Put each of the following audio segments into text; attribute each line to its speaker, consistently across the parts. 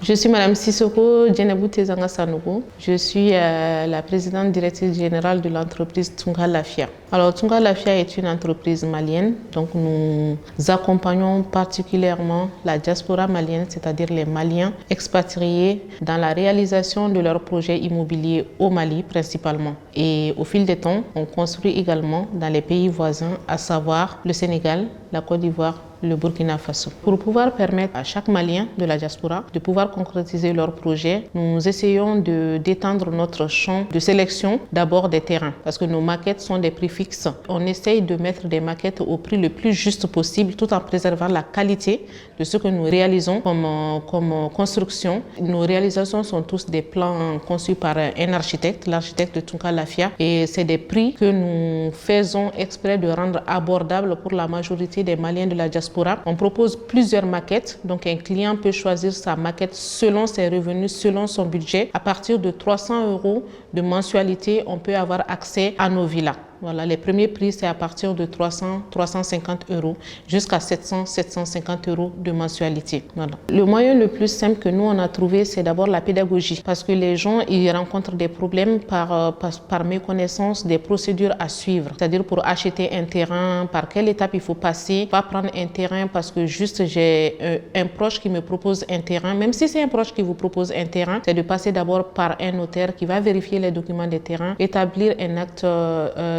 Speaker 1: Je suis Madame Sissoko Djenebou Tezanga Sanogo. Je suis la présidente directrice générale de l'entreprise Tunga Lafia. Alors Tunga Lafia est une entreprise malienne, donc nous accompagnons particulièrement la diaspora malienne, c'est-à-dire les Maliens expatriés dans la réalisation de leurs projets immobiliers au Mali principalement. Et au fil des temps, on construit également dans les pays voisins, à savoir le Sénégal, la Côte d'Ivoire, le Burkina Faso. Pour pouvoir permettre à chaque Malien de la diaspora de pouvoir concrétiser leurs projets, nous essayons d'étendre notre champ de sélection d'abord des terrains parce que nos maquettes sont des prix fixes. On essaye de mettre des maquettes au prix le plus juste possible tout en préservant la qualité de ce que nous réalisons comme construction. Nos réalisations sont tous des plans conçus par un architecte, l'architecte de Tunga Lafia, et c'est des prix que nous faisons exprès de rendre abordables pour la majorité des Maliens de la diaspora. On propose plusieurs maquettes, donc un client peut choisir sa maquette selon ses revenus, selon son budget. À partir de 300 € de mensualité, on peut avoir accès à nos villas. Voilà, les premiers prix, c'est à partir de 350 € jusqu'à 750 € de mensualité. Voilà. Le moyen le plus simple que nous, on a trouvé, c'est d'abord la pédagogie. Parce que les gens, ils rencontrent des problèmes par méconnaissance des procédures à suivre. C'est-à-dire pour acheter un terrain, par quelle étape il faut passer. Pas prendre un terrain parce que juste j'ai un proche qui me propose un terrain. Même si c'est un proche qui vous propose un terrain, c'est de passer d'abord par un notaire qui va vérifier les documents des terrains, établir un acte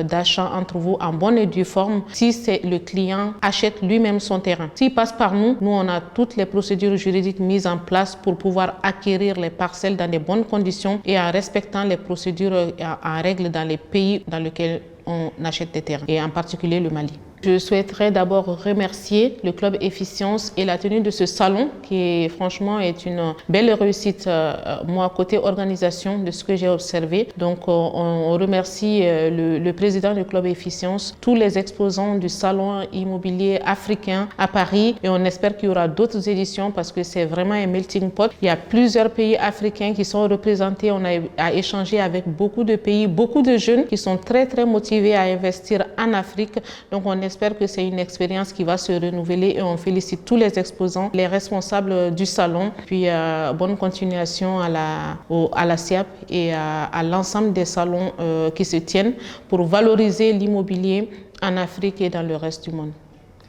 Speaker 1: d'achat entre vous en bonne et due forme si le client achète lui-même son terrain. S'il passe par nous, on a toutes les procédures juridiques mises en place pour pouvoir acquérir les parcelles dans de bonnes conditions et en respectant les procédures en règle dans les pays dans lesquels on achète des terrains, et en particulier le Mali. Je souhaiterais d'abord remercier le Club Efficience et la tenue de ce salon qui franchement est une belle réussite, moi côté organisation de ce que j'ai observé. Donc on remercie le président du Club Efficience, tous les exposants du salon immobilier africain à Paris, et on espère qu'il y aura d'autres éditions parce que c'est vraiment un melting pot. Il y a plusieurs pays africains qui sont représentés, on a échangé avec beaucoup de pays, beaucoup de jeunes qui sont très motivés à investir en Afrique. Donc on espère que c'est une expérience qui va se renouveler et on félicite tous les exposants, les responsables du salon. Puis bonne continuation à la SIAP et à l'ensemble des salons qui se tiennent pour valoriser l'immobilier en Afrique et dans le reste du monde.